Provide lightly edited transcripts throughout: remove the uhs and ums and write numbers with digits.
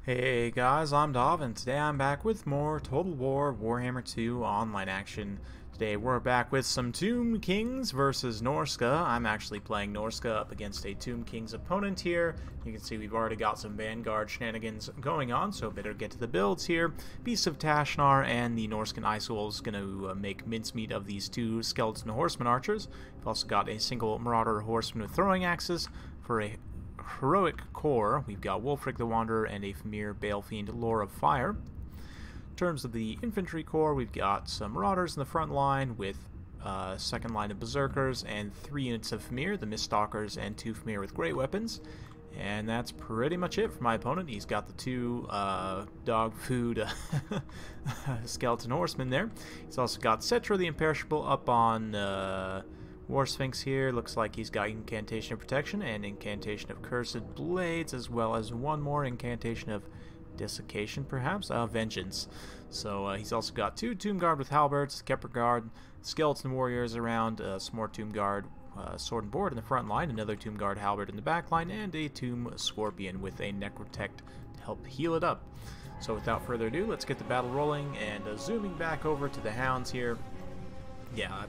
Hey guys, I'm Dov, and today I'm back with more Total War Warhammer 2 online action. Today we're back with some Tomb Kings versus Norsca. I'm actually playing Norsca up against a Tomb Kings opponent here. You can see we've already got some Vanguard shenanigans going on, so better get to the builds here. Beasts of Tashnar and the Norscan Ice Wolves going to make mincemeat of these two Skeleton Horseman archers. We've also got a single Marauder Horseman with throwing axes for a heroic core. We've got Wulfric the Wanderer and a Famir Balefiend Lore of Fire. In terms of the infantry core, we've got some Marauders in the front line with second line of Berserkers and 3 units of Famir, the Miststalkers, and 2 Famir with great weapons. And that's pretty much it for my opponent. He's got the 2 dog food Skeleton Horsemen there. He's also got Settra the Imperishable up on War Sphinx here. Looks like he's got Incantation of Protection and Incantation of Cursed Blades, as well as one more Incantation of Desiccation, perhaps? Vengeance. So he's also got 2 Tomb Guard with Halberds, Kepler Guard, Skeleton Warriors around, some more Tomb Guard, Sword and Board in the front line, another Tomb Guard Halberd in the back line, and a Tomb Scorpion with a Necrotect to help heal it up. So without further ado, let's get the battle rolling, and zooming back over to the Hounds here. Yeah,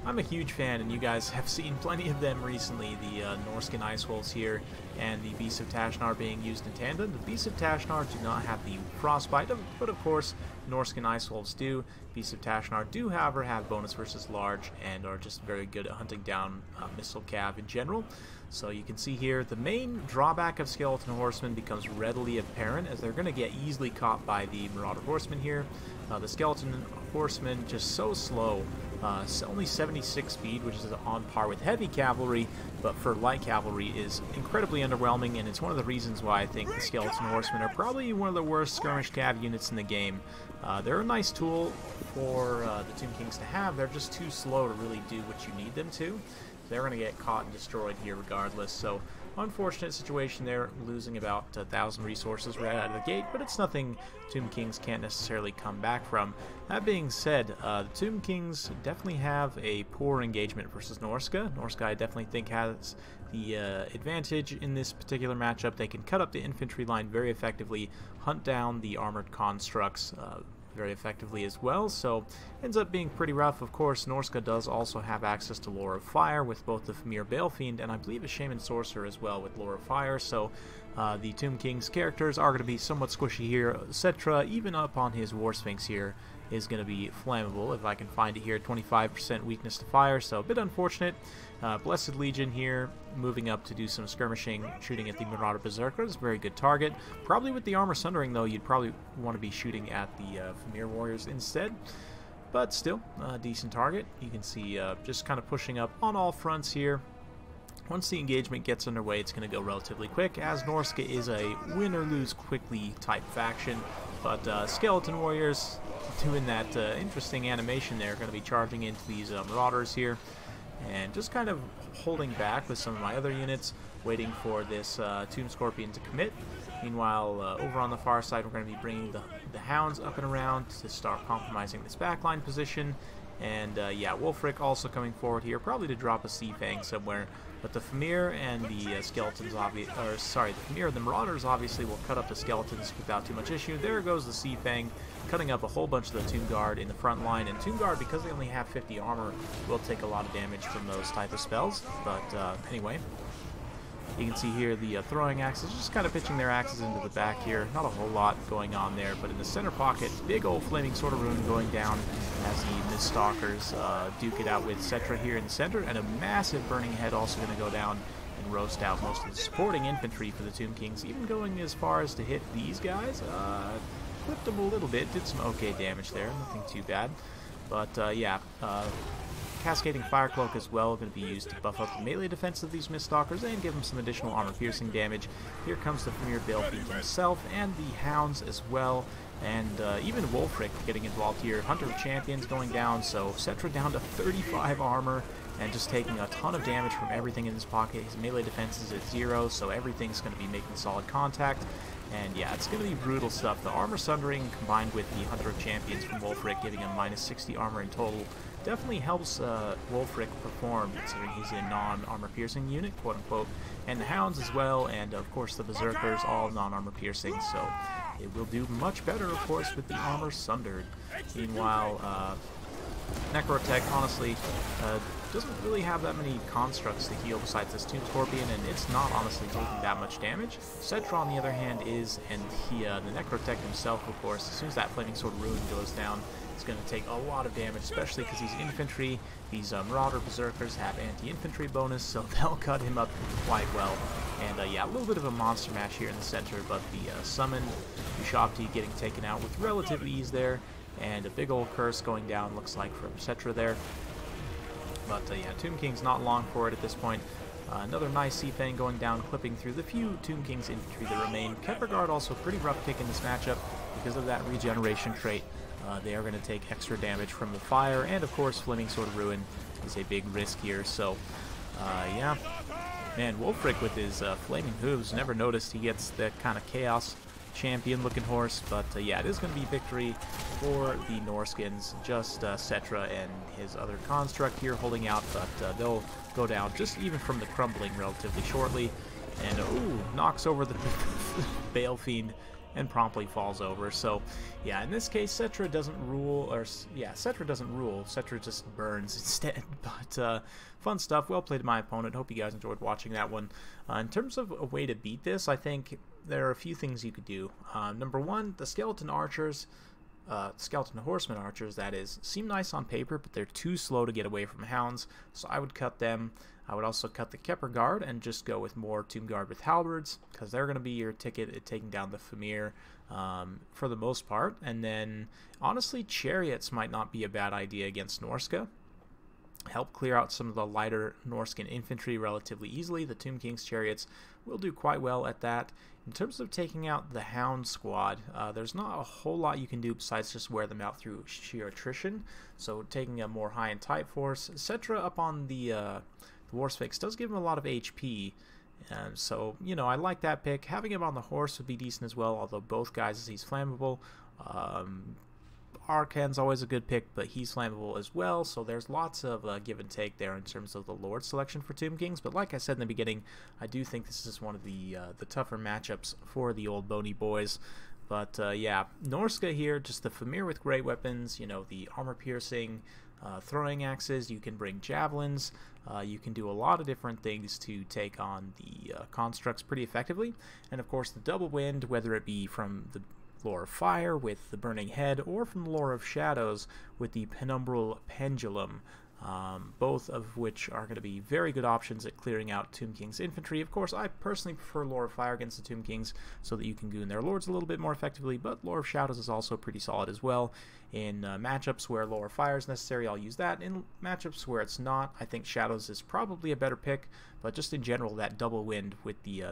I'm a huge fan, and you guys have seen plenty of them recently, the Norscan Ice Wolves here and the Beasts of Tashnar being used in tandem. The Beasts of Tashnar do not have the Frostbite, but of course Norscan Ice Wolves do. Beasts of Tashnar do, however, have bonus versus large and are just very good at hunting down missile cav in general. So you can see here the main drawback of Skeleton Horsemen becomes readily apparent, as they're going to get easily caught by the Marauder Horsemen here. The Skeleton Horsemen just so slow. Only 76 speed, which is on par with heavy cavalry, but for light cavalry is incredibly underwhelming, and it's one of the reasons why I think the Skeleton Horsemen are probably one of the worst skirmish cav units in the game. They're a nice tool for the Tomb Kings to have. They're just too slow to really do what you need them to. They're going to get caught and destroyed here regardless, so unfortunate situation there, losing about 1,000 resources right out of the gate, but it's nothing Tomb Kings can't necessarily come back from. That being said, the Tomb Kings definitely have a poor engagement versus Norsca. Norsca, I definitely think, has the advantage in this particular matchup. They can cut up the infantry line very effectively, hunt down the armored constructs very effectively as well, so ends up being pretty rough. Of course, Norsca does also have access to Lore of Fire with both the Famir Balefiend and I believe a Shaman Sorcerer as well with Lore of Fire, so the Tomb King's characters are going to be somewhat squishy here. Settra, even up on his War Sphinx here, is going to be flammable, if I can find it here. 25% weakness to fire, so a bit unfortunate. Blessed Legion here, moving up to do some skirmishing, shooting at the Marauder Berserkers. Very good target. Probably with the Armor Sundering, though, you'd probably want to be shooting at the Famir Warriors instead. But still, a decent target. You can see just kind of pushing up on all fronts here. Once the engagement gets underway, it's going to go relatively quick, as Norsca is a win-or-lose-quickly type faction. But Skeleton Warriors, doing that interesting animation there, going to be charging into these Marauders here, and just kind of holding back with some of my other units, waiting for this Tomb Scorpion to commit. Meanwhile, over on the far side, we're going to be bringing the Hounds up and around to start compromising this backline position. And yeah, Wulfric also coming forward here, probably to drop a Sea Fang somewhere. But the Famir and the Skeletons, the Famir and the Marauders obviously will cut up the Skeletons without too much issue. There goes the Sea Fang, cutting up a whole bunch of the Tomb Guard in the front line. And Tomb Guard, because they only have 50 armor, will take a lot of damage from those type of spells. But anyway, you can see here the throwing axes, just kind of pitching their axes into the back here. Not a whole lot going on there, but in the center pocket, big old Flaming Sword of Ruin going down as the Miststalkers duke it out with Settra here in the center, and a massive Burning Head also going to go down and roast out most of the supporting infantry for the Tomb Kings, even going as far as to hit these guys. Clipped them a little bit, did some okay damage there, nothing too bad. But yeah, Cascading Fire Cloak as well, going to be used to buff up the melee defense of these Miststalkers and give them some additional armor-piercing damage. Here comes the Famir Balefiend himself, and the Hounds as well, and even Wulfric getting involved here. Hunter of Champions going down, so Settra down to 35 armor, and just taking a ton of damage from everything in his pocket. His melee defense is at 0, so everything's going to be making solid contact. And yeah, it's going to be brutal stuff. The Armor Sundering combined with the Hunter of Champions from Wulfric, giving him minus 60 armor in total, definitely helps Wulfric perform, considering he's a non-armor piercing unit, quote unquote, and the Hounds as well, and of course the Berserkers, all non-armor piercing, so it will do much better, of course, with the armor sundered. Meanwhile, Necrotech, honestly, doesn't really have that many constructs to heal besides this Tomb Scorpion, and it's not honestly taking that much damage. Settra, on the other hand, is, and the Necrotech himself, of course, as soon as that Flaming Sword Ruin goes down, it's going to take a lot of damage, especially because he's infantry. These Marauder Berserkers have anti-infantry bonus, so they'll cut him up quite well. And yeah, a little bit of a monster mash here in the center, but the summoned Ushabti getting taken out with relative ease there, and a big old curse going down, looks like, from Settra there. But yeah, Tomb King's not long for it at this point. Another nice Sea Fang going down, clipping through the few Tomb King's infantry that remain. Kepperguard also pretty rough pick in this matchup because of that regeneration trait. They are going to take extra damage from the fire, and of course Flaming Sword Ruin is a big risk here. So yeah, man, Wulfric with his flaming hooves, never noticed he gets that kind of chaos champion looking horse, but yeah, it is going to be victory for the Norskins. Just Settra and his other construct here holding out, but they'll go down just even from the crumbling relatively shortly, and ooh, knocks over the Bale Fiend and promptly falls over. So yeah, in this case Settra doesn't rule, or yeah, Settra doesn't rule, Settra just burns instead. But fun stuff, well played to my opponent. Hope you guys enjoyed watching that one. In terms of a way to beat this, I think there are a few things you could do. Number one, the skeleton archers, skeleton horseman archers that is, seem nice on paper, but they're too slow to get away from hounds, so I would cut them. I would also cut the Kepper Guard and just go with more Tomb Guard with halberds, because they're going to be your ticket at taking down the Famir for the most part. And then honestly, chariots might not be a bad idea against Norsca. Help clear out some of the lighter Norscan infantry relatively easily. The Tomb King's chariots will do quite well at that. In terms of taking out the Hound squad, there's not a whole lot you can do besides just wear them out through sheer attrition. So taking a more high and tight force, Settra up on the Warspix does give him a lot of HP. So, you know, I like that pick. Having him on the horse would be decent as well, although both guys, as he's flammable. Arkan's always a good pick, but he's flammable as well, so there's lots of give and take there in terms of the Lord selection for Tomb Kings. But like I said in the beginning, I do think this is one of the tougher matchups for the old bony boys. But yeah, Norsca here, just the Famir with great weapons, you know, the armor-piercing throwing axes, you can bring javelins, you can do a lot of different things to take on the constructs pretty effectively. And of course the double wind, whether it be from the lore of fire with the burning head, or from the lore of shadows with the penumbral pendulum, both of which are going to be very good options at clearing out Tomb King's infantry. Of course, I personally prefer lore of fire against the Tomb Kings so that you can goon their lords a little bit more effectively, but lore of shadows is also pretty solid as well. In matchups where lore of fire is necessary, I'll use that. In matchups where it's not, I think shadows is probably a better pick, but just in general, that double wind with the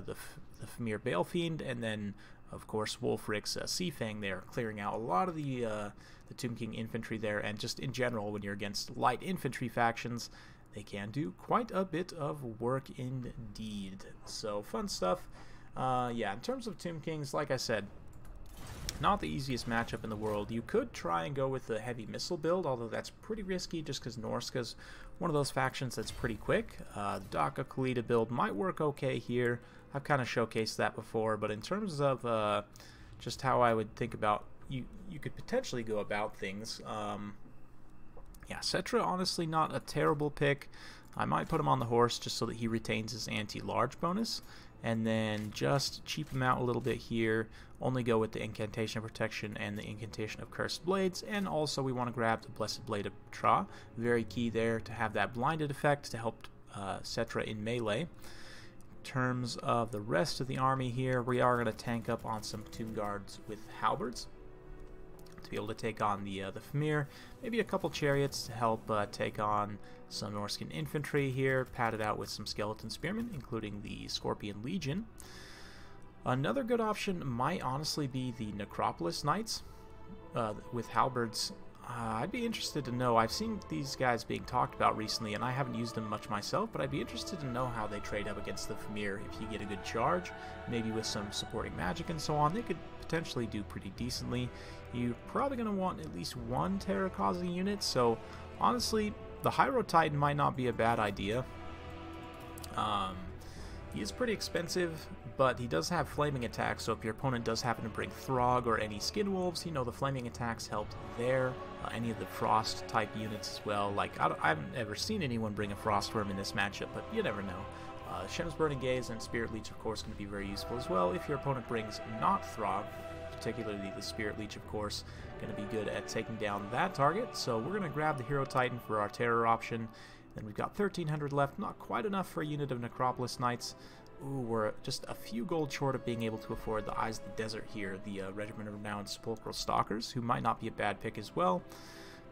Famir Bale Fiend, and then of course Wulfric's Sea Fang there, clearing out a lot of the Tomb King infantry there. And just in general, when you're against light infantry factions, they can do quite a bit of work indeed. So fun stuff. Yeah, in terms of Tomb Kings, like I said, not the easiest matchup in the world. You could try and go with the heavy missile build, although that's pretty risky just because Norsca's one of those factions that's pretty quick. The Daka Kalita build might work okay here. I've kind of showcased that before, but in terms of just how I would think about, you could potentially go about things. Yeah, Settra, honestly not a terrible pick. I might put him on the horse just so that he retains his anti-large bonus, and then just cheap him out a little bit here. Only go with the Incantation of Protection and the Incantation of Cursed Blades, and also we want to grab the Blessed Blade of Tra. Very key there to have that blinded effect to help Settra in melee. In terms of the rest of the army here, we are going to tank up on some Tomb Guards with halberds to be able to take on the Famir. Maybe a couple chariots to help take on some Norscan infantry here, padded out with some skeleton spearmen, including the Scorpion Legion. Another good option might honestly be the Necropolis Knights with halberds. I'd be interested to know, I've seen these guys being talked about recently, and I haven't used them much myself, but I'd be interested to know how they trade up against the Famir. If you get a good charge, maybe with some supporting magic and so on, they could potentially do pretty decently. You're probably going to want at least one terror-causing unit, so Honestly, the Hyro Titan might not be a bad idea. He is pretty expensive, but he does have flaming attacks, so if your opponent does happen to bring Throg or any Skin Wolves, you know, the flaming attacks help there. Any of the Frost type units as well. Like, I haven't ever seen anyone bring a Frostworm in this matchup, but you never know. Shem's Burning Gaze and Spirit Leech, of course, can be very useful as well if your opponent brings not Throg, particularly the Spirit Leech, of course, going to be good at taking down that target. So we're going to grab the Hero Titan for our Terror option. Then we've got 1,300 left, not quite enough for a unit of Necropolis Knights. Ooh, we're just a few gold short of being able to afford the Eyes of the Desert here, the Regiment of Renowned Sepulchral Stalkers, who might not be a bad pick as well.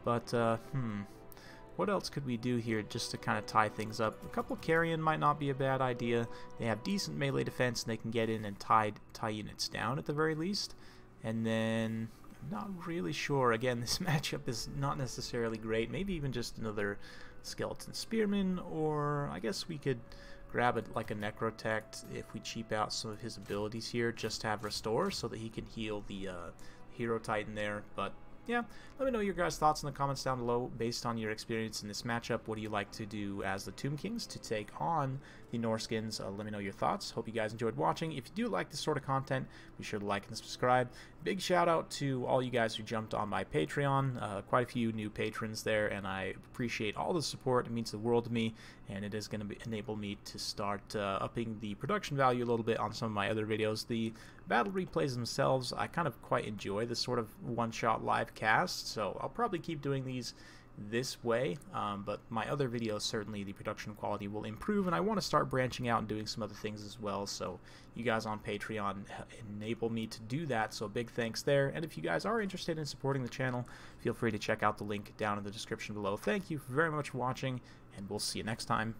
But, what else could we do here just to kind of tie things up? A couple Carrion might not be a bad idea. They have decent melee defense, and they can get in and tie units down at the very least. And then, I'm not really sure. Again, this matchup is not necessarily great. Maybe even just another Skeleton Spearman, or I guess we could grab like a Necrotect if we cheap out some of his abilities here, just to have Restore so that he can heal the Hero Titan there. But yeah, let me know your guys' thoughts in the comments down below based on your experience in this matchup. What do you like to do as the Tomb Kings to take on the Norskins? Let me know your thoughts. Hope you guys enjoyed watching. If you do like this sort of content, be sure to like and subscribe. Big shout out to all you guys who jumped on my Patreon. Quite a few new patrons there, and I appreciate all the support. It means the world to me, and it is going to enable me to start upping the production value a little bit on some of my other videos. The battle replays themselves, I kind of quite enjoy this sort of one-shot live cast, so I'll probably keep doing these this way, but my other videos, certainly the production quality will improve, and I want to start branching out and doing some other things as well. So you guys on Patreon enable me to do that, so big thanks there. And if you guys are interested in supporting the channel, feel free to check out the link down in the description below. Thank you very much for watching, and we'll see you next time.